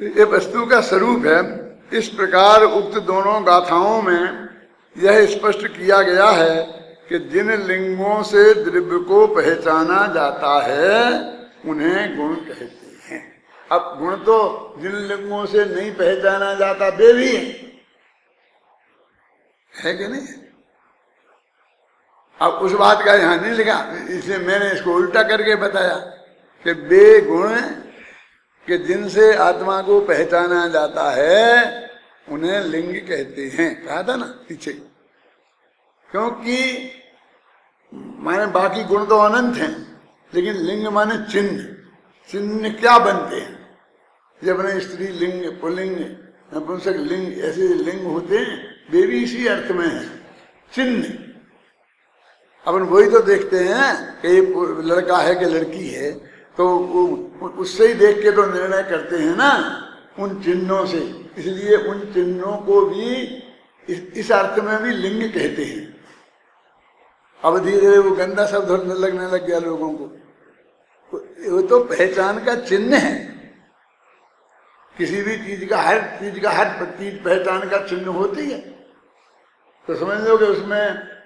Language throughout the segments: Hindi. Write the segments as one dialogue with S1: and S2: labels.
S1: ये वस्तु का स्वरूप है। इस प्रकार उक्त दोनों गाथाओं में यह स्पष्ट किया गया है कि जिन लिंगों से द्रव्य को पहचाना जाता है उन्हें गुण कहते हैं। अब गुण तो जिन लिंगों से नहीं पहचाना जाता वे भी है कि नहीं? अब उस बात का यहां नहीं लिखा, इसलिए मैंने इसको उल्टा करके बताया कि वे गुण कि जिनसे आत्मा को पहचाना जाता है उन्हें लिंग कहते हैं। कहा था ना पीछे, क्योंकि माने बाकी गुण तो अनंत हैं, लेकिन लिंग माने चिन्ह। चिन्ह क्या बनते हैं? जब अपने स्त्री लिंग, पुल्लिंग, नपुंसक लिंग, ऐसे लिंग होते हैं, वे भी इसी अर्थ में है, चिन्ह। अपन वही तो देखते हैं कि लड़का है कि लड़की है, तो उससे ही देख के तो निर्णय करते हैं ना, उन चिन्हों से। इसलिए उन चिन्हों को भी इस अर्थ में भी लिंग कहते हैं। अब धीरे धीरे वो गंदा शब्द लगने लग गया लोगों को। वो तो पहचान का चिन्ह है, किसी भी चीज का, हर चीज पहचान का चिन्ह होती है। तो समझ लो कि उसमें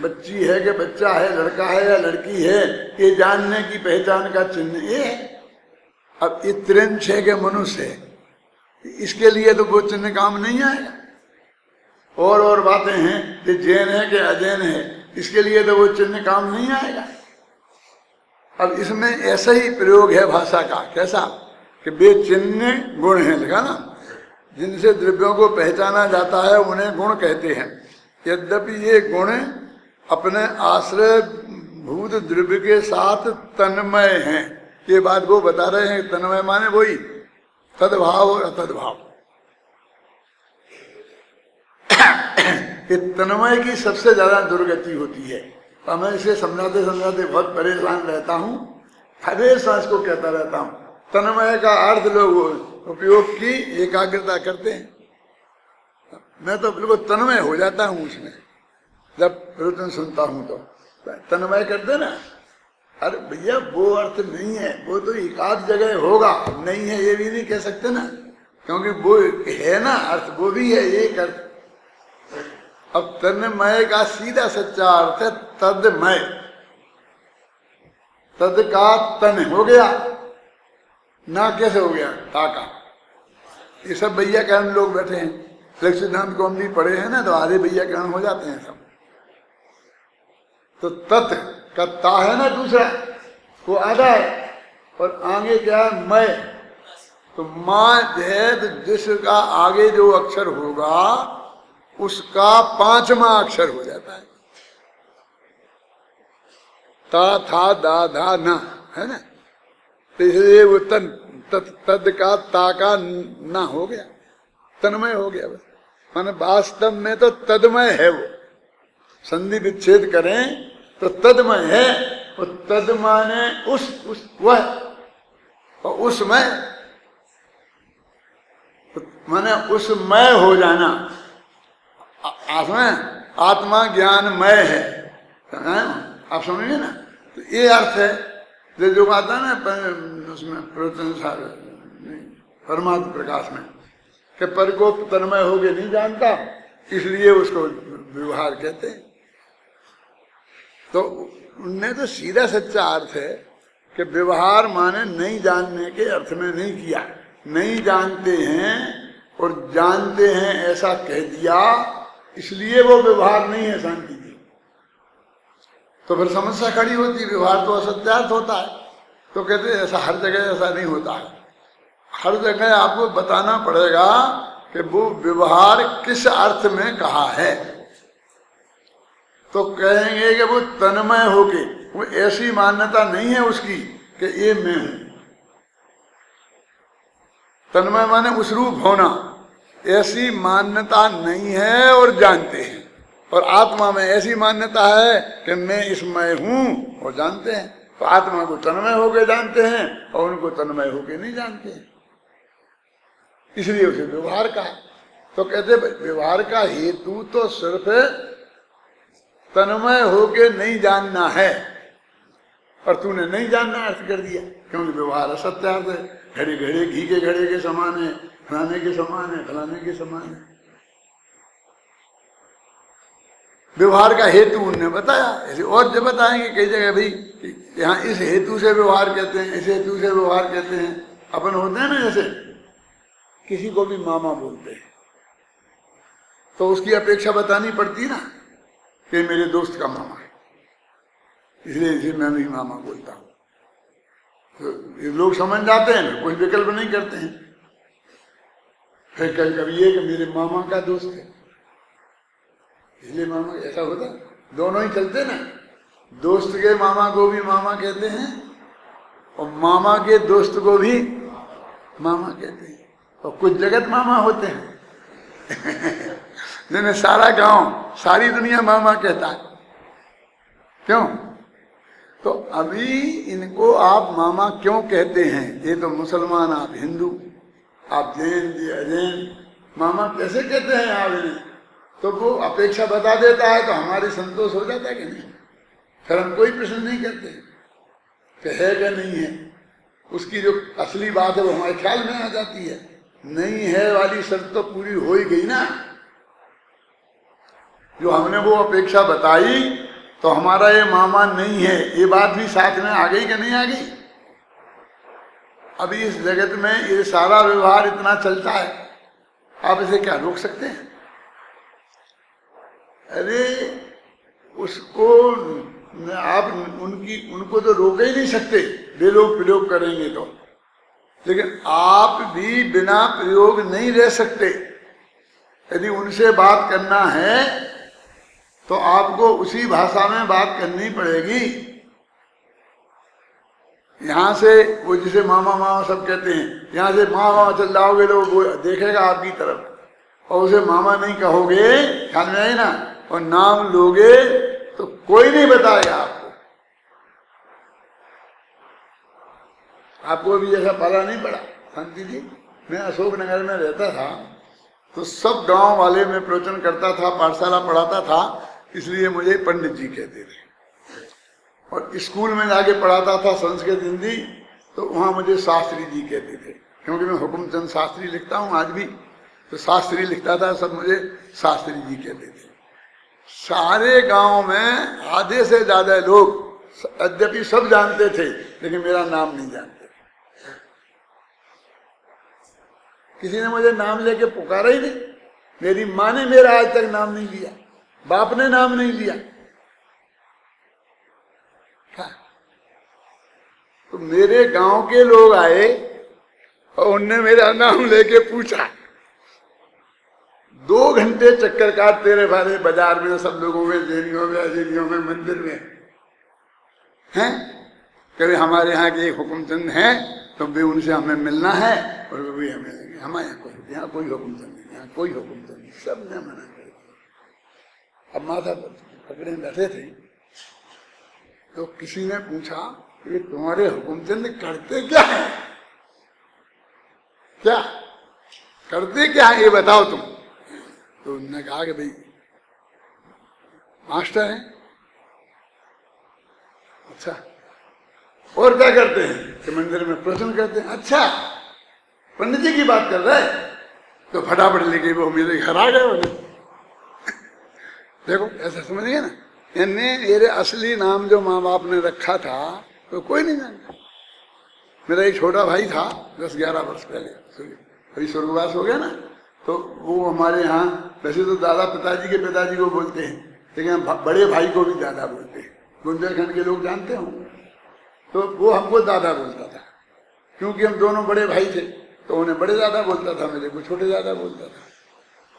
S1: बच्ची है कि बच्चा है, लड़का है या लड़की है, ये जानने की पहचान का चिन्ह ये है। अब ये त्रिंश है कि मनुष्य है, इसके लिए तो वो चिन्ह काम नहीं आएगा। और बातें हैं कि जैन है कि अजैन है, इसके लिए तो वो चिन्ह काम नहीं आएगा। अब इसमें ऐसा ही प्रयोग है भाषा का। कैसा? कि वे चिन्ह गुण है, लिखा ना, जिनसे द्रव्यों को पहचाना जाता है उन्हें गुण कहते हैं। यद्यपि ये गुण अपने आश्रय भूत द्रव्य के साथ तन्मय हैं। ये बात वो बता रहे हैं, तन्मय माने वही तद्भाव और अतद्भाव। तन्मय की सबसे ज्यादा दुर्गति होती है। तो मैं इसे समझाते समझाते बहुत परेशान रहता हूँ, हमेशा इसको कहता रहता हूँ। तन्मय का अर्थ लोग उपयोग की एकाग्रता करते हैं, मैं तो बिल्कुल तन्मय हो जाता हूँ उसमें जब प्रवचन सुनता हूँ। तो तन्मय करते ना, अरे भैया वो अर्थ नहीं है, वो तो एकाध जगह होगा, नहीं है ये भी नहीं कह सकते ना, क्योंकि वो है ना अर्थ, वो भी है एक अर्थ। अब तन्मय का सीधा सच्चा अर्थ है तदमय। तद का तन हो गया ना, कैसे हो गया? ताका। ये सब भैया कहन लोग बैठे हैं, लक्ष्य सिद्धांत को हम भी पढ़े हैं ना, तो आधे भैया कहन हो जाते हैं सब। तो तत् का ता है ना दूसरा, वो आधा है, और आगे क्या है? मैं। तो मां जैद जिसका आगे जो अक्षर होगा उसका पांचवा अक्षर हो जाता है। ता था दा धा ना, है ना, तो इसलिए वो तद का ता का ना हो गया, तन्मय हो गया बस। माने वास्तव में तो तदमय है वो, संधि विच्छेद करें तो तदमय है। वो तद माने उस वह, और उसमय माने उसमय हो जाना। आत्मा ज्ञानमय है, आप समझिए ना। तो ये अर्थ है जो आता है ना उसमें प्रवचन परमात्म प्रकाश में, कि पर को तन्मय होके नहीं जानता, इसलिए उसको व्यवहार कहते हैं। तो उनने तो सीधा सच्चा अर्थ है कि व्यवहार माने नहीं जानने के अर्थ में नहीं किया। नहीं जानते हैं और जानते हैं ऐसा कह दिया, इसलिए वो व्यवहार नहीं है शांति की। तो फिर समस्या खड़ी होती है, व्यवहार तो असत्यार्थ होता है। तो कहते हैं ऐसा हर जगह ऐसा नहीं होता है। हर जगह आपको बताना पड़ेगा कि वो व्यवहार किस अर्थ में कहा है। तो कहेंगे कि वो तन्मय होके, वो ऐसी मान्यता नहीं है उसकी कि ये मैं हूं। तन्मय माने उस रूप होना, ऐसी मान्यता नहीं है और जानते हैं। और आत्मा में ऐसी मान्यता है कि मैं इसमय हूं और जानते हैं। तो आत्मा को तन्मय होके जानते हैं और उनको तन्मय होके नहीं जानते हैं, इसलिए उसे व्यवहार का। तो कहते व्यवहार का हेतु तो सिर्फ तन्मय होके नहीं जानना है, और तूने नहीं जानना अर्थ कर दिया, क्योंकि व्यवहार असत्यार्थ है। घड़े घड़े घी के घड़े के समान है, फलाने के समान है, फलाने के समान है। व्यवहार का हेतु उन्होंने बताया। ऐसे और जब बताएंगे कई जगह भाई यहाँ इस हेतु से व्यवहार कहते हैं, इस हेतु से व्यवहार कहते हैं। अपन होते हैं ना, जैसे किसी को भी मामा बोलते हैं तो उसकी अपेक्षा बतानी पड़ती ना कि मेरे दोस्त का मामा है, इसलिए इसे मैं भी मामा बोलता हूँ। तो ये लोग समझ जाते हैं, कोई विकल्प नहीं करते हैं। फिर कभी ये कि मेरे मामा का दोस्त है, इसलिए मामा। ऐसा होता, दोनों ही चलते ना। दोस्त के मामा को भी मामा कहते हैं और मामा के दोस्त को भी मामा कहते हैं। और कुछ जगत मामा होते हैं जिन्हें सारा गांव, सारी दुनिया मामा कहता है। क्यों? तो अभी इनको आप मामा क्यों कहते हैं? ये तो मुसलमान, आप हिंदू, आप जैन, अजैन, मामा कैसे कहते हैं आप इन्हें? तो वो अपेक्षा बता देता है तो हमारी संतोष हो जाता है कि नहीं? फिर हम कोई प्रश्न नहीं करते कि है क्या नहीं है। उसकी जो असली बात है वो हमारे ख्याल में आ जाती है। नहीं है वाली शर्त तो पूरी हो ही गई ना। जो हमने वो अपेक्षा बताई तो हमारा ये मामा नहीं है, ये बात भी साथ में आ गई कि नहीं आ गई? अभी इस जगत में ये सारा व्यवहार इतना चलता है, आप इसे क्या रोक सकते हैं? अरे उसको आप उनको तो रोक ही नहीं सकते, बेलोग प्रयोग करेंगे तो। लेकिन आप भी बिना प्रयोग नहीं रह सकते। यदि उनसे बात करना है तो आपको उसी भाषा में बात करनी पड़ेगी। यहाँ से वो जिसे मामा मामा सब कहते हैं, यहाँ से मामा चल जाओगे तो वो देखेगा आपकी तरफ और उसे मामा नहीं कहोगे, ख्याल में आई ना, और नाम लोगे तो कोई नहीं बताएगा आपको। आपको भी ऐसा पाला नहीं पड़ा। शांति जी, मैं अशोकनगर में रहता था तो सब गांव वाले में प्रवचन करता था, पाठशाला पढ़ाता था, इसलिए मुझे पंडित जी कहते थे। और स्कूल में जाके पढ़ाता था संस्कृत हिंदी, तो वहाँ मुझे शास्त्री जी कहते थे, क्योंकि मैं हुकुमचंद शास्त्री लिखता हूँ आज भी, तो शास्त्री लिखता था, सब मुझे शास्त्री जी कहते थे। सारे गांव में आधे से ज्यादा लोग यद्यपि सब जानते थे लेकिन मेरा नाम नहीं जानते। किसी ने मुझे नाम लेके पुकारा ही नहीं। मेरी माँ ने मेरा आज तक नाम नहीं लिया, बाप ने नाम नहीं लिया। तो मेरे गांव के लोग आए और उनने मेरा नाम लेके पूछा। 2 घंटे चक्कर काटते रहे बारे बाजार में, सब लोगों में, जैनियों में, अजैनियों में, मंदिर में हैं। कभी हमारे यहाँ के एक हुकुमचंद हैं तो भी उनसे हमें मिलना है और वो भी हमें लेंगे। हमारे यहाँ कोई हुकुमचंद नहीं, यहाँ कोई हुकुमचंद नहीं, सब ने मना कर दिया। अब माथा पकड़े बैठे थे तो किसी ने पूछा कि तुम्हारे हुकुमचंद करते क्या है? क्या करते क्या है ये बताओ तुम। तो उन्होंने कहा कि भाई मास्टर हैं। अच्छा, और क्या करते हैं? कि मंदिर में प्रवचन करते हैं। अच्छा, पंडित जी की बात कर रहे हैं? तो फटाफट लेके वो मेरे घर आ गए। देखो ऐसा समझ गए ना, इन्हें मेरे असली नाम जो माँ बाप ने रखा था तो कोई नहीं जानता। मेरा एक छोटा भाई था 10-11 वर्ष पहले, अभी स्वर्गवास हो गया ना, तो वो हमारे यहाँ वैसे तो दादा पिताजी के पिताजी को बोलते हैं, लेकिन बड़े भाई को भी दादा बोलते हैं। बुंदेलखंड के लोग जानते हो, तो वो हमको दादा बोलता था क्योंकि हम दोनों बड़े भाई थे। तो उन्हें बड़े दादा बोलता था, मेरे को छोटे दादा बोलता था।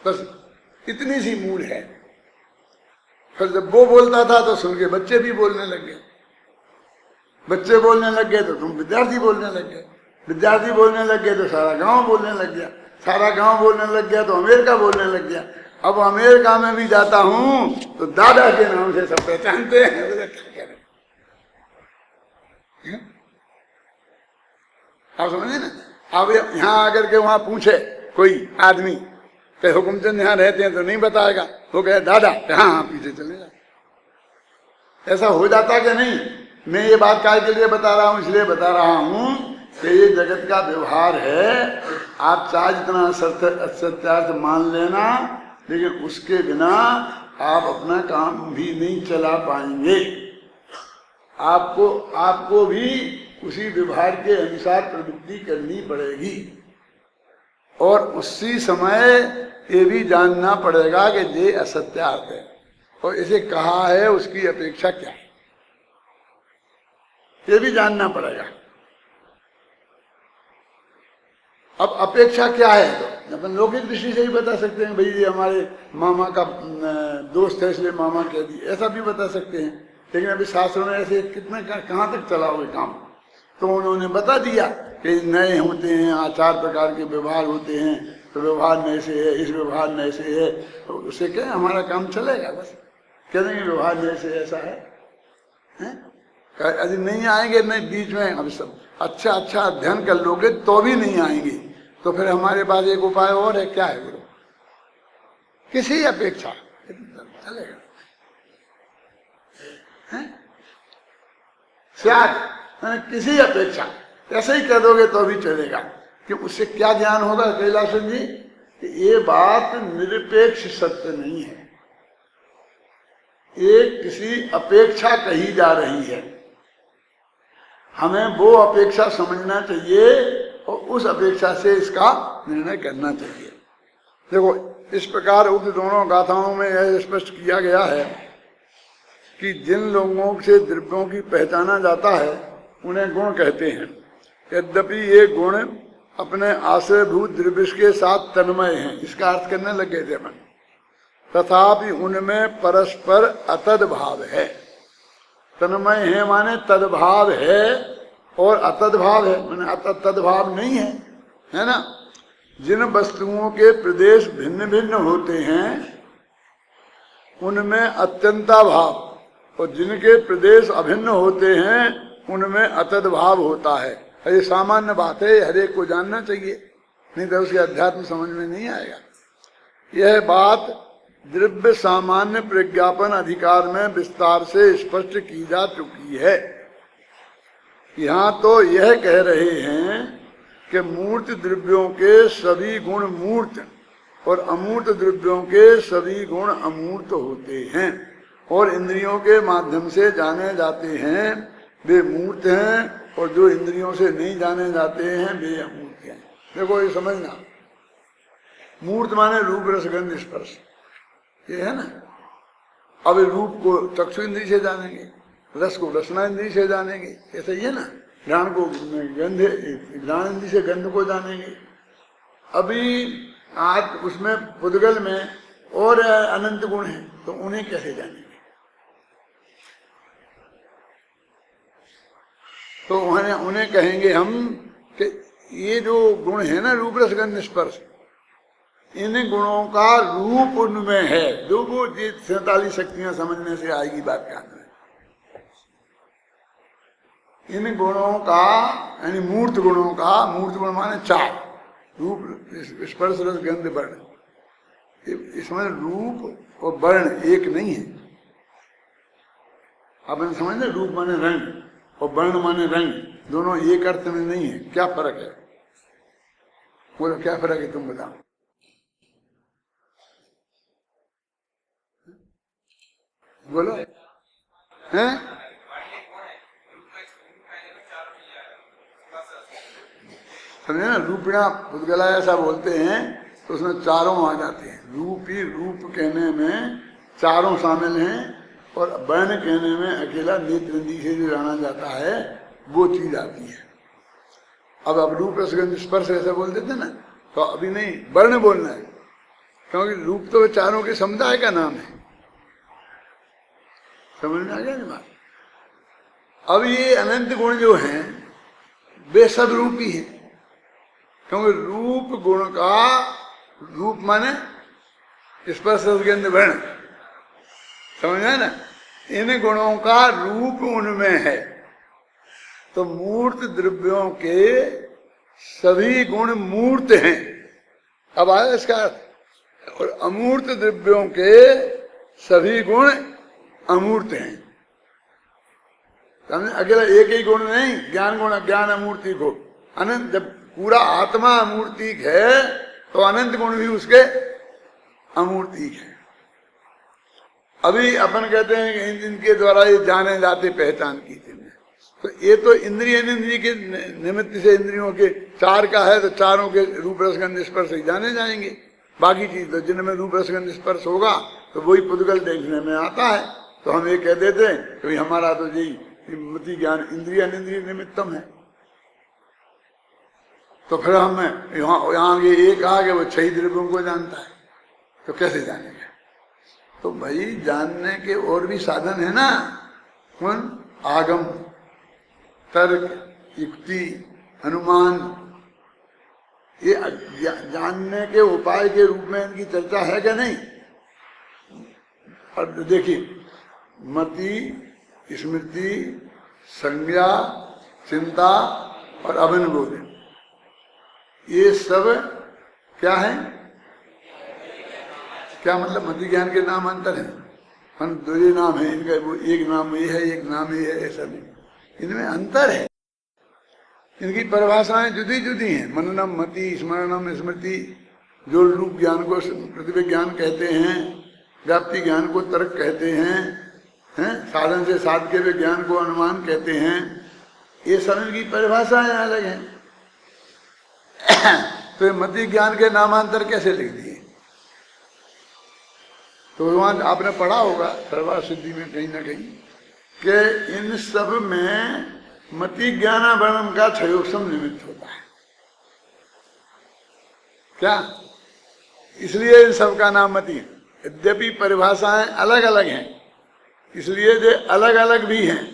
S1: बस इतनी सी मूड है। फिर जब वो बोलता था तो सुन के बच्चे भी बोलने लग गए। बच्चे बोलने लग गए तो तुम विद्यार्थी बोलने लग गए। विद्यार्थी बोलने लग गए तो सारा गांव बोलने लग गया। सारा गांव बोलने लग गया तो अमेरिका बोलने लग गया। अब अमेरिका में भी जाता हूं तो दादा के नाम से सब पहचानते हैं। आप समझे ना। अब यहाँ आकर के वहां पूछे कोई आदमी कि हुकुमचंद यहाँ रहते हैं तो नहीं बताएगा, वो कहे दादा, हाँ हाँ पीछे चले जा। ऐसा हो जाता कि नहीं? मैं ये बात काय के लिए बता रहा हूँ, इसलिए बता रहा हूँ कि ये जगत का व्यवहार है, आप चाहे जितना सत्यार्थ मान लेना, लेकिन उसके बिना आप अपना काम भी नहीं चला पाएंगे। आपको भी उसी व्यवहार के अनुसार प्रवृत्ति करनी पड़ेगी, और उसी समय ये भी जानना पड़ेगा कि ये असत्यार्थ है, और इसे कहा है उसकी अपेक्षा क्या है, ये भी जानना पड़ेगा। अब अपेक्षा क्या है तो अपन लौकिक दृष्टि से ही बता सकते हैं, भाई ये हमारे मामा का दोस्त है इसलिए मामा कह दी, ऐसा भी बता सकते हैं। लेकिन अभी शास्त्रों ने ऐसे कितने कहाँ तक चलाओगे काम, तो उन्होंने बता दिया कि नए होते हैं, 4 प्रकार के व्यवहार होते हैं, तो व्यवहार में ऐसे है, इस व्यवहार में ऐसे है, तो उससे क्या हमारा काम चलेगा, बस कह देंगे व्यवहार में ऐसे ऐसा है? यदि नहीं आएंगे नहीं बीच में, अब सब अच्छा अध्ययन कर लोगे तो भी नहीं आएंगे, तो फिर हमारे पास एक उपाय और है, क्या है गुरु? किसी अपेक्षा चलेगा, किसी अपेक्षा ऐसे ही कह दोगे तो भी चलेगा। कि उससे क्या ज्ञान होगा कैलाशन जी, कि ये बात निरपेक्ष सत्य नहीं है, एक किसी अपेक्षा कही जा रही है, हमें वो अपेक्षा समझना चाहिए और उस अपेक्षा से इसका निर्णय करना चाहिए। देखो इस प्रकार उक्त दोनों गाथाओं में यह स्पष्ट किया गया है कि जिन लोगों से द्रव्यों की पहचाना जाता है उन्हें गुण कहते हैं। यद्यपि ये गुण अपने आश्रयभूत द्रव्य के साथ तन्मय हैं, इसका अर्थ करने लग गए थे अपन, तथापि उनमें परस्पर अतद्भाव है। तन्मय है माने तद्भाव है, और अतद्भाव है माने तद्भाव नहीं है, है ना। जिन वस्तुओं के प्रदेश भिन्न भिन्न होते हैं उनमें अत्यंता भाव, और जिनके प्रदेश अभिन्न होते हैं उनमें अतद्भाव होता है। ये सामान्य बात है, हर एक को जानना चाहिए, नहीं तो उसके अध्यात्म समझ में नहीं आएगा। यह बात द्रव्य सामान्य प्रज्ञापन अधिकार में विस्तार से स्पष्ट की जा चुकी है। यहाँ तो यह कह रहे हैं कि मूर्त द्रव्यों के सभी गुण मूर्त और अमूर्त द्रव्यों के सभी गुण अमूर्त होते हैं, और इंद्रियों के माध्यम से जाने जाते हैं वे मूर्त हैं, और जो इंद्रियों से नहीं जाने जाते हैं वे अमूर्त हैं। देखो ये समझना, मूर्त माने रूप रसगंध स्पर्श, ये है ना। अब रूप को चक्षु इंद्री से जानेंगे, रस को रसना इंद्री से जानेंगे, ऐसा ही है ना। घ्राण को घ्राण इंद्री से गंध को जानेंगे। अभी आज उसमें पुद्गल में और अनंत गुण हैं, तो उन्हें कैसे जानेंगे? तो उन्हें कहेंगे हम कि ये जो गुण है ना रूप रसगंध स्पर्श, इन गुणों का रूप उनमें है। जो वो 47 शक्तियां समझने से आएगी बात का, इन गुणों का यानी मूर्त गुणों का, मूर्त गुण माने 4, रूप स्पर्श रस गंध वर्ण। इसमें रूप और वर्ण एक नहीं है, आप समझ रहे, रूप माने रंग और वर्ण माने रंग, दोनों एक अर्थ में नहीं है। क्या फर्क है? बोलो क्या फर्क है, तुम बताओ। बोलो हैं? समझे ना, रूपिणा पुद्गला ऐसा बोलते हैं तो उसमें चारों आ जाते हैं। रूपी रूप कहने में चारों शामिल हैं, और वर्ण कहने में अकेला नेत्र इंद्री से जो जाना जाता है वो चीज आती है। अब रूप रसगंध स्पर्श ऐसा बोल देते ना, तो अभी नहीं, वर्ण बोलना है, क्योंकि रूप तो चारों के समुदाय का नाम है। समझ में आ गया ना बात। अब ये अनंत गुण जो हैं वे सब रूपी हैं, क्योंकि रूप गुण का, रूप माने स्पर्श रसगंध वर्ण, समझ में ना, इन गुणों का रूप उनमें है। तो मूर्त द्रव्यों के सभी गुण मूर्त हैं। अब आया इसका अर्थ। और अमूर्त द्रव्यों के सभी गुण अमूर्त हैं। समझे, अकेला एक ही गुण नहीं, ज्ञान गुण अज्ञान अमूर्ति को, अनंत, जब पूरा आत्मा अमूर्तिक है तो अनंत गुण भी उसके अमूर्तिक है। अभी अपन कहते हैं कि इनके द्वारा ये जाने जाते पहचान की थी, तो ये तो इंद्रिय के निमित्त से इंद्रियों के चार का है, तो चारों के रूप रसगंध स्पर्श ही जाने जाएंगे। बाकी चीज तो जिनमें रूप रसगंध स्पर्श होगा तो वही पुद्गल देखने में आता है। तो हम ये कह देते हैं कि हमारा तो यही मति ज्ञान इंद्रिय निमित्तम है। तो फिर हम यहाँ ये कहा कि वो 6 द्रव्यों को जानता है, तो कैसे जानेगा? तो भाई जानने के और भी साधन है ना, कौन? आगम, तर्क, युक्ति, अनुमान, ये जानने के उपाय के रूप में इनकी चर्चा है क्या नहीं? और देखिए, मति, स्मृति, संज्ञा, चिंता और अभिनिबोध, ये सब क्या है? क्या मतलब? मति ज्ञान के नाम अंतर है, हम दो ही नाम है इनका, वो एक नाम ये है, एक नाम ये है, ऐसा नहीं, इनमें अंतर है। इनकी परिभाषाएं जुदी जुदी हैं। मननम मति, स्मरणम स्मृति, जो रूप ज्ञान को प्रतिभा ज्ञान कहते हैं, व्याप्ति ज्ञान को तर्क कहते हैं, साधन से साध के ज्ञान को अनुमान कहते हैं, ये सब इनकी परिभाषाएं अलग हैं। तो मति ज्ञान के नामांतर कैसे लिख दिए? तो भगवान आपने पढ़ा होगा सर्वा सिद्धि में कहीं ना कहीं कि इन सब में मति ज्ञानावरणम का क्षयोक्षम निमित्त होता है। क्या? इसलिए इन सब का नाम मति है। यद्यपि परिभाषाएं अलग अलग हैं, इसलिए जो अलग अलग भी हैं,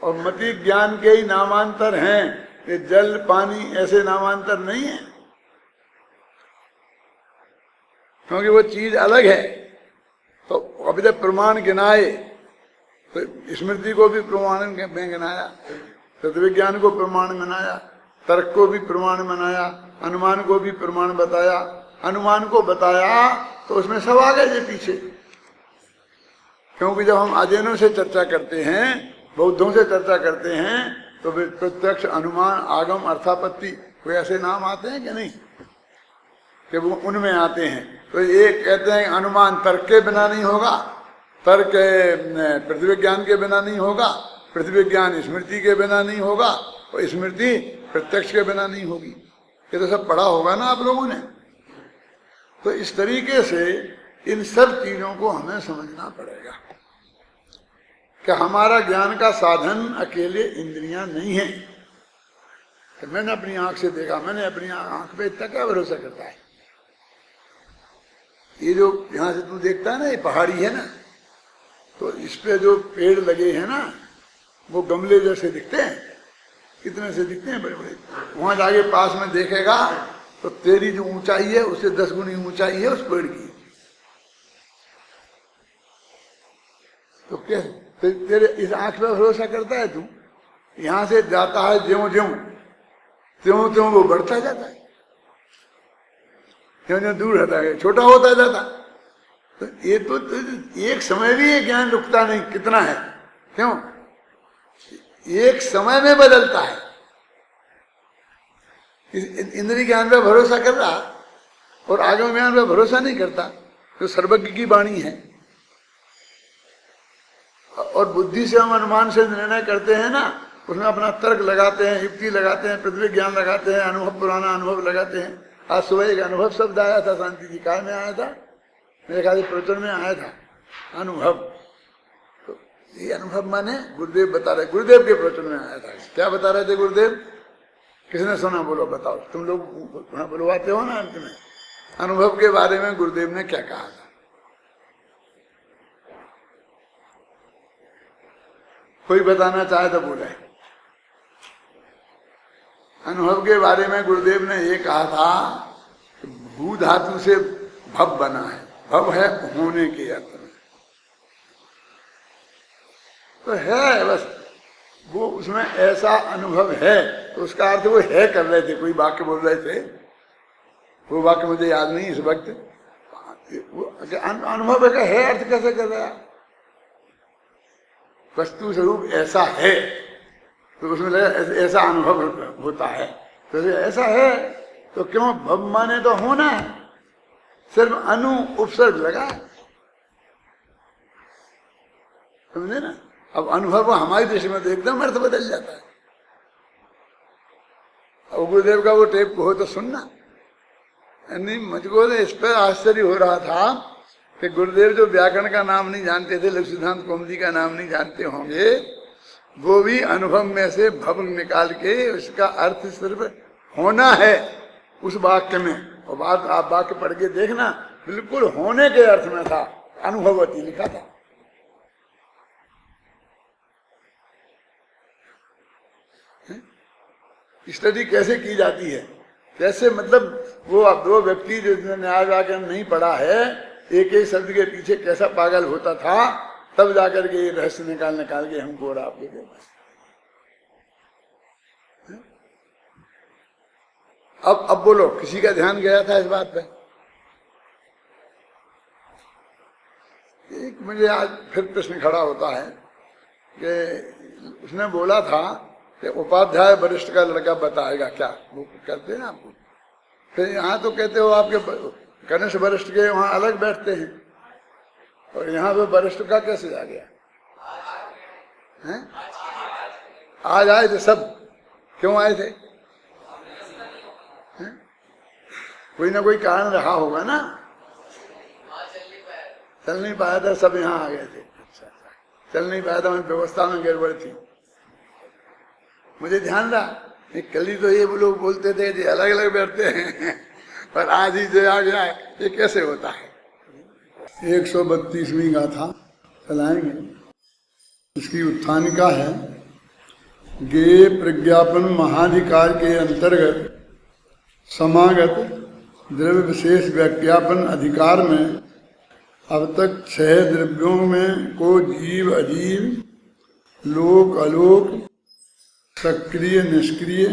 S1: और मति ज्ञान के ही नामांतर हैं, ये जल पानी ऐसे नामांतर नहीं है, क्योंकि वो चीज अलग है। तो अभी तक प्रमाण गिनाए, तो स्मृति को भी प्रमाण में गिनाया, तत्विज्ञान को प्रमाण बनाया, तर्क को भी प्रमाण बनाया, अनुमान को भी प्रमाण बताया। अनुमान को बताया तो उसमें सब आ गए पीछे, क्योंकि जब हम अध्ययनों से चर्चा करते हैं, बौद्धों से चर्चा करते हैं, तो फिर प्रत्यक्ष, अनुमान, आगम, अर्थापत्ति, कोई ऐसे नाम आते हैं कि नहीं कि वो उनमें आते हैं। तो ये कहते हैं अनुमान तर्क के बिना नहीं होगा, तर्क पृथ्वी ज्ञान के बिना नहीं होगा, पृथ्वी ज्ञान स्मृति के बिना नहीं होगा, और स्मृति प्रत्यक्ष के बिना नहीं होगी। ये तो सब पढ़ा होगा ना आप लोगों ने। तो इस तरीके से इन सब चीजों को हमें समझना पड़ेगा कि हमारा ज्ञान का साधन अकेले इंद्रियां नहीं है। कि मैंने अपनी आंख से देखा, मैंने अपनी आंख पे इतना क्या भरोसा करता है? ये जो यहां से तू देखता है ना, ये पहाड़ी है ना, तो इस पे जो पेड़ लगे हैं ना, वो गमले जैसे दिखते हैं, कितने से दिखते हैं, बड़े बड़े। वहां जाके पास में देखेगा तो तेरी जो ऊंचाई है उससे 10 गुनी ऊंचाई है उस पेड़ की। तो क्या तेरे इस आंख पे भरोसा करता है तू? यहां से जाता है ज्यों ज्यों त्यों त्यों वो बढ़ता जाता है, ज्यों ज्यों दूर रहता है छोटा होता जाता। तो ये तो एक समय भी ये ज्ञान रुकता नहीं, कितना है, क्यों? एक समय में बदलता है। इंद्रिय ज्ञान पे भरोसा कर रहा और आगम ज्ञान पे भरोसा नहीं करता, जो सर्वज्ञ की वाणी है। और बुद्धि से हम अनुमान से निर्णय करते हैं ना, उसमें अपना तर्क लगाते हैं, युक्ति लगाते हैं, पृथ्वी ज्ञान लगाते हैं, अनुभव, पुराना अनुभव लगाते हैं। आज सुबह एक अनुभव शब्द आया था, शांति जी काय में आया था, मेरे ख्याल प्रवचन में आया था, अनुभव। तो ये अनुभव माने गुरुदेव बता रहे, गुरुदेव के प्रवचन में आया था। क्या बता रहे थे गुरुदेव? किसने सुना? बोलो, बताओ। तुम लोग बुलवाते हो ना अंत में। अनुभव के बारे में गुरुदेव ने क्या कहा था? कोई बताना चाहे तो बोले। अनुभव के बारे में गुरुदेव ने ये कहा था कि भू धातु से भव बना है। भव है होने के अर्थ में, तो है बस वो, उसमें ऐसा अनुभव है, तो उसका अर्थ वो है कर रहे थे। कोई वाक्य बोल रहे थे, वो वाक्य मुझे याद नहीं इस वक्त। अनुभव का है अर्थ कैसे कर रहा? वस्तु स्वरूप ऐसा है तो उसमें लगा ऐसा अनुभव होता है। तो ऐसा है तो क्यों भव माने तो होना है, सिर्फ अनु उपसर्ग लगा है, समझे ना। अब अनुभव हमारी दृष्टि में तो एकदम अर्थ बदल जाता है। अब गुरुदेव का वो टेप हो तो सुनना। नहीं, मुझको तो इस पर आश्चर्य हो रहा था कि गुरुदेव जो व्याकरण का नाम नहीं जानते थे, लघु सिद्धांत कौमुदी का नाम नहीं जानते होंगे, वो भी अनुभव में से भव निकाल के उसका अर्थ सिर्फ होना है उस वाक्य में। और बात आप वाक्य पढ़ के देखना, बिल्कुल होने के अर्थ में था, अनुभवती लिखा था। स्टडी कैसे की जाती है, कैसे मतलब वो दो व्यक्ति जिसने न्याय व्याकरण नहीं पढ़ा है, एक एक शब्द के पीछे कैसा पागल होता था, तब जाकर के ये रहस्य निकाल के हमको और आपको दे। अब बोलो, किसी का ध्यान गया था इस बात पे? एक मुझे आज फिर प्रश्न खड़ा होता है कि उसने बोला था कि उपाध्याय वरिष्ठ का लड़का बताएगा क्या, वो करते हैं ना आपको। फिर यहाँ तो कहते हो आपके कनिष्ठ वरिष्ठ के वहाँ अलग बैठते हैं, और यहाँ पे वरिष्ठ का कैसे आ गया हैं? आज आए थे सब, क्यों आए थे? हैं? कोई ना कोई कारण रहा होगा ना, चल नहीं पाया था, सब यहाँ आ गए थे। अच्छा, चल नहीं पाया था, व्यवस्था में गड़बड़ थी। मुझे ध्यान रहा, कल ही तो ये लोग बोलते थे कि अलग अलग बैठते हैं, पर आज ही जो आ गया, ये कैसे होता है? 132वीं गाथा चलाएंगे। इसकी उत्थानिका है, गे प्रज्ञापन महाधिकार के अंतर्गत समागत द्रव्य विशेष व्याख्यापन अधिकार में अब तक 6 द्रव्यों में को जीव अजीव, लोक अलोक, सक्रिय निष्क्रिय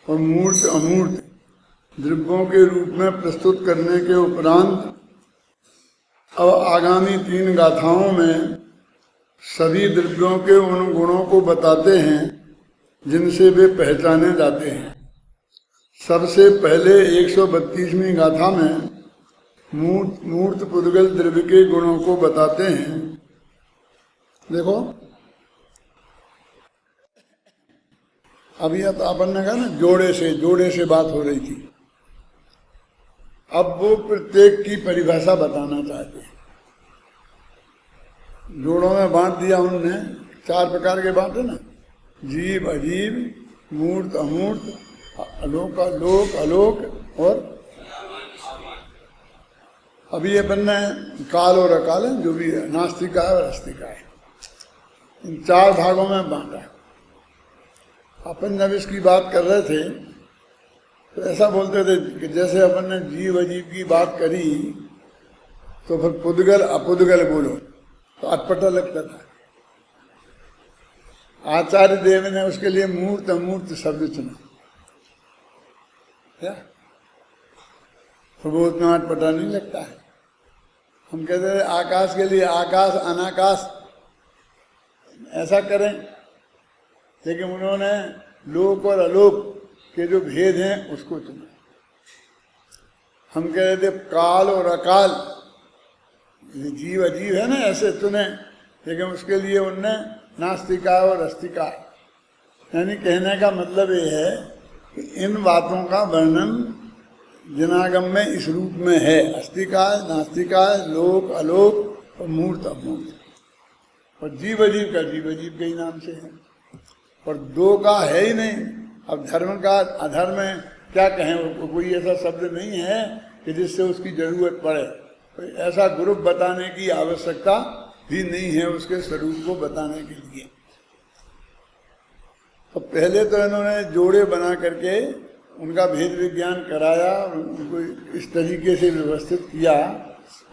S1: और मूर्त अमूर्त द्रव्यों के रूप में प्रस्तुत करने के उपरांत अब आगामी 3 गाथाओं में सभी द्रव्यों के उन गुणों को बताते हैं जिनसे वे पहचाने जाते हैं। सबसे पहले 132वीं गाथा में मूर्त पुद्गल द्रव्य के गुणों को बताते हैं। देखो, अभी अपन ने कहा ना जोड़े से बात हो रही थी। अब वो प्रत्येक की परिभाषा बताना चाहते हैं। जोड़ों में बांट दिया उन्होंने, 4 प्रकार के बांटे ना, जीव अजीव, मूर्त अमूर्त, अलोक लोक अलोक और अभी अपन ने काल और अकाल है, जो भी है, नास्तिका है और अस्तिका है, इन 4 भागों में बांटा। अपन जब इसकी बात कर रहे थे तो ऐसा बोलते थे कि जैसे अपन ने जीव अजीव की बात करी तो फिर पुद्गल अपुद्गल बोलो तो अटपटा लगता था। आचार्य देव ने उसके लिए मूर्त अमूर्त शब्द चुना, क्या तो वो उतना अटपटा नहीं लगता है। हम कहते थे आकाश के लिए आकाश अनाकाश ऐसा करें, लेकिन उन्होंने लोक और अलोक के जो भेद हैं उसको चुना। हम कह रहे थे काल और अकाल, जीव अजीव है ना, ऐसे चुने, लेकिन उसके लिए उनने नास्तिका और अस्तिका, यानी कहने का मतलब ये है कि इन बातों का वर्णन जिनागम में इस रूप में है, अस्तिका नास्तिका, लोक अलोक और मूर्त अमूर्त, और जीव अजीव का जीव अजीव के ही नाम से है, और 2 का है ही नहीं। अब धर्म का अधर्म में क्या कहें, कोई ऐसा शब्द नहीं है कि जिससे उसकी जरूरत पड़े, तो ऐसा ग्रुप बताने की आवश्यकता भी नहीं है उसके स्वरूप को बताने के लिए। तो पहले तो इन्होंने जोड़े बना करके उनका भेद विज्ञान कराया, उनको इस तरीके से व्यवस्थित किया,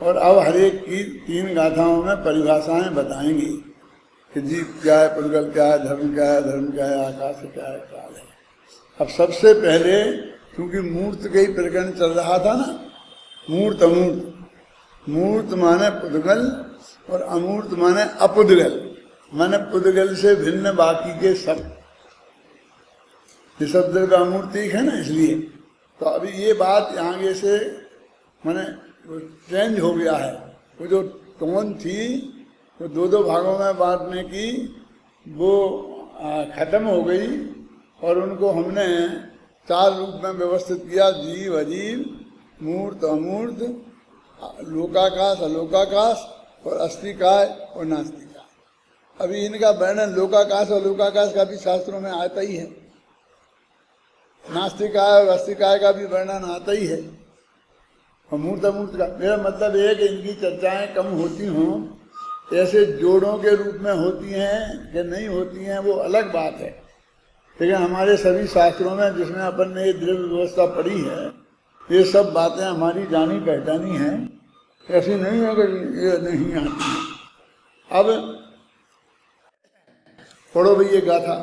S1: और अब हर एक की 3 गाथाओं में परिभाषाएं बताएंगी कि जीव क्या है, पुद्गल क्या है, धर्म क्या है, धर्म क्या है, आकाश क्या है, काल है। अब सबसे पहले क्योंकि मूर्त का ही प्रकरण चल रहा था ना, मूर्त अमूर्त, मूर्त माने पुद्गल और अमूर्त माने अपुद्गल, माने पुद्गल से भिन्न बाकी के सब ये सब द्रव्य अमूर्तिक है ना, इसलिए। तो अभी ये बात आगे से माने चेंज हो गया है। वो जो टोन थी वो दो दो भागों में बांटने की वो खत्म हो गई और उनको हमने चार रूप में व्यवस्थित किया, जीव अजीव, मूर्त अमूर्त, लोकाकाश अलोकाकाश और अस्तिकाय और नास्तिकाय। अभी इनका वर्णन लोकाकाश और लोकाकाश का भी शास्त्रों में आता ही है, नास्तिकाय और अस्तिकाय का भी वर्णन आता ही है, और मूर्त अमूर्त का। मेरा मतलब ये है कि इनकी चर्चाएं कम होती हों, ऐसे जोड़ों के रूप में होती हैं कि नहीं होती हैं वो अलग बात है, लेकिन हमारे सभी शास्त्रों में जिसमें अपन ने ये द्रव्य व्यवस्था पढ़ी है, ये सब बातें हमारी जानी पहचानी हैं, ऐसी नहीं है कि ये नहीं आती है। अब पढ़ो भाई ये गाथा।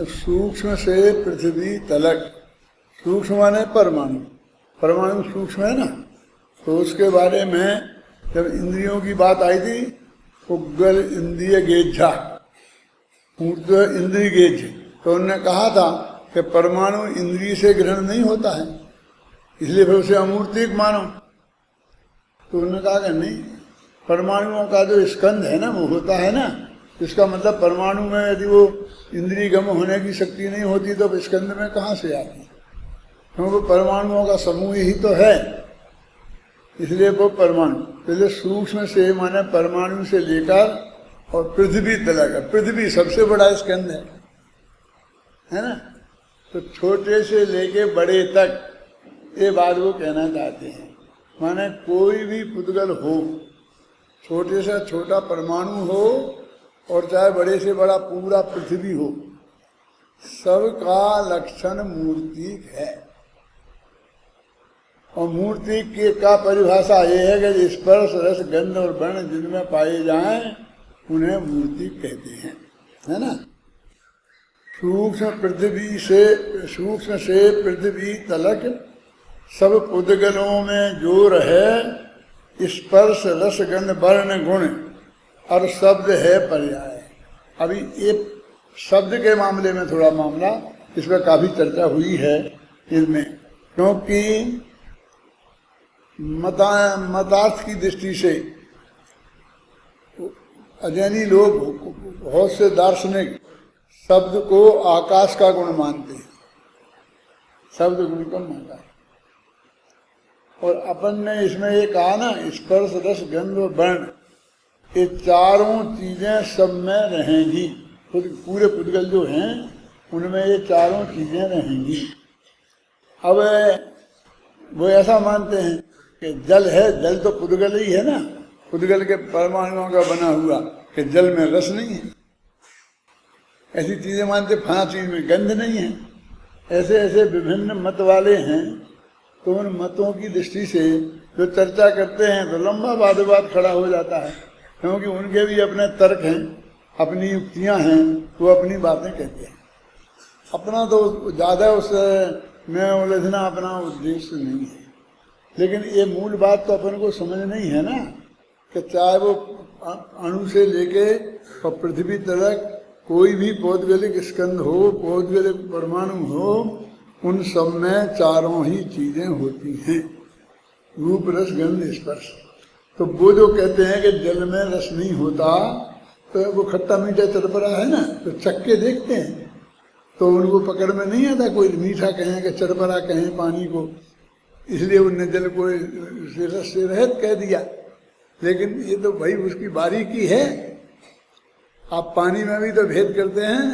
S1: सूक्ष्म से पृथ्वी तलक, सूक्ष्म माने परमाणु, परमाणु सूक्ष्म है ना, तो उसके बारे में जब इंद्रियों की बात आई थी, उग्गल इंद्रिय गेझा, इंद्रिय गेज, तो उन्होंने कहा था कि परमाणु इंद्रिय से ग्रहण नहीं होता है, इसलिए फिर उसे अमूर्तिक मानो। तो उन्होंने कहा कि नहीं, परमाणुओं का जो स्कंध है ना वो होता है ना, इसका मतलब परमाणु में यदि वो इंद्रिय गम होने की शक्ति नहीं होती तो स्कंद में कहाँ से आती, क्योंकि परमाणुओं का समूह ही तो है, इसलिए वो परमाणु। पहले सूक्ष्म से माने परमाणु से लेकर और पृथ्वी तलक, पृथ्वी सबसे बड़ा स्कंद है ना, तो छोटे से लेके बड़े तक ये बात वो कहना चाहते हैं। माने कोई भी पुद्गल हो, छोटे से छोटा परमाणु हो और चाहे बड़े से बड़ा पूरा पृथ्वी हो, सबका लक्षण मूर्तिक है। और मूर्ति के का परिभाषा ये है कि स्पर्श रस गंध और वर्ण जिनमें पाए जाएं उन्हें मूर्ति कहते हैं, है ना। सूक्ष्म से पृथ्वी तलक सब पुद्गलों में जो रहे, स्पर्श रस गंध वर्ण गुण और शब्द है पर्याय। अभी ये शब्द के मामले में थोड़ा मामला इस पर काफी चर्चा हुई है इसमें, क्योंकि मतार्थ की दृष्टि से अजैनी लोग बहुत से दार्शनिक शब्द को आकाश का गुण मानते हैं, शब्द गुण को मानता है। और अपन ने इसमें ये कहा ना, स्पर्श रस गंध और वर्ण, ये चारों चीजें सब में रहेंगी, पूरे पुद्गल जो हैं उनमें ये चारों चीजें रहेंगी। अब वो ऐसा मानते हैं कि जल है, जल तो पुद्गल ही है ना, पुद्गल के परमाणुओं का बना हुआ, कि जल में रस नहीं है, ऐसी चीजें मानते। फला चीज में गंध नहीं है, ऐसे ऐसे विभिन्न मत वाले हैं। तो उन मतों की दृष्टि से जो चर्चा करते हैं तो लंबा वाद विवाद खड़ा हो जाता है, क्योंकि उनके भी अपने तर्क हैं, अपनी युक्तियां हैं, वो अपनी बातें कहते हैं। अपना तो ज़्यादा उसमें उलझना अपना उद्देश्य नहीं है, लेकिन ये मूल बात तो अपन को समझ नहीं है ना, कि चाहे वो अणु से लेके और पृथ्वी तक कोई भी पौद्गलिक स्कंध हो, पौद्गलिक परमाणु हो, उन सब में चारों ही चीजें होती हैं, रूप रस गंध स्पर्श। तो वो जो कहते हैं कि जल में रस नहीं होता, तो वो खट्टा मीठा चरपरा है ना, तो चक्के देखते हैं तो उनको पकड़ में नहीं आता, कोई मीठा कहें कि चरपरा कहें पानी को, इसलिए उनने जल को रस से रहित कह दिया। लेकिन ये तो भाई उसकी बारीकी है। आप पानी में भी तो भेद करते हैं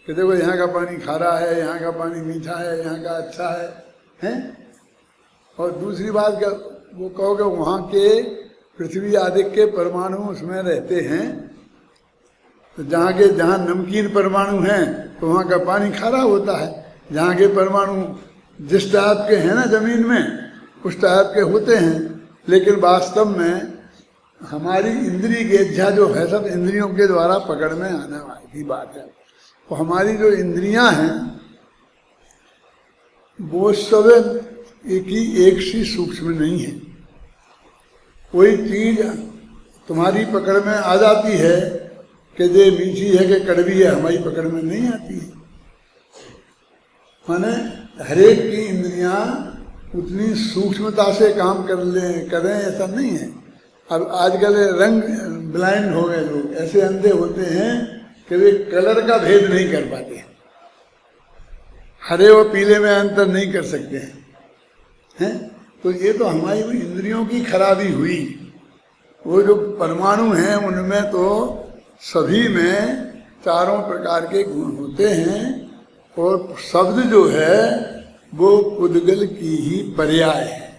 S1: कि देखो यहाँ का पानी खारा है, यहाँ का पानी मीठा है, यहाँ का अच्छा है, हैं? और दूसरी बात क्या वो कहोगे, वहाँ के पृथ्वी आदि के परमाणु उसमें रहते हैं। तो जहाँ नमकीन परमाणु हैं तो वहाँ का पानी खारा होता है। जहाँ के परमाणु जिस टाइप के हैं ना जमीन में, उस टाइप के होते हैं। लेकिन वास्तव में हमारी इंद्रिय की इच्छा जो है सब इंद्रियों के द्वारा पकड़ में आने वाली बात है। तो हमारी जो इंद्रियां हैं वो सब एक सी सूक्ष्म नहीं है। कोई चीज तुम्हारी पकड़ में आ जाती है कि ये मीठी है कि कड़वी है, हमारी पकड़ में नहीं आती है। माने हरेक की इंद्रियां उतनी सूक्ष्मता से काम करें ऐसा नहीं है। अब आजकल रंग ब्लाइंड हो गए लोग, ऐसे अंधे होते हैं कि वे कलर का भेद नहीं कर पाते, हरे और पीले में अंतर नहीं कर सकते हैं। तो ये तो हमारी इंद्रियों की खराबी हुई। वो जो परमाणु हैं उनमें तो सभी में चारों प्रकार के गुण होते हैं और शब्द जो है वो पुद्गल की ही पर्याय है।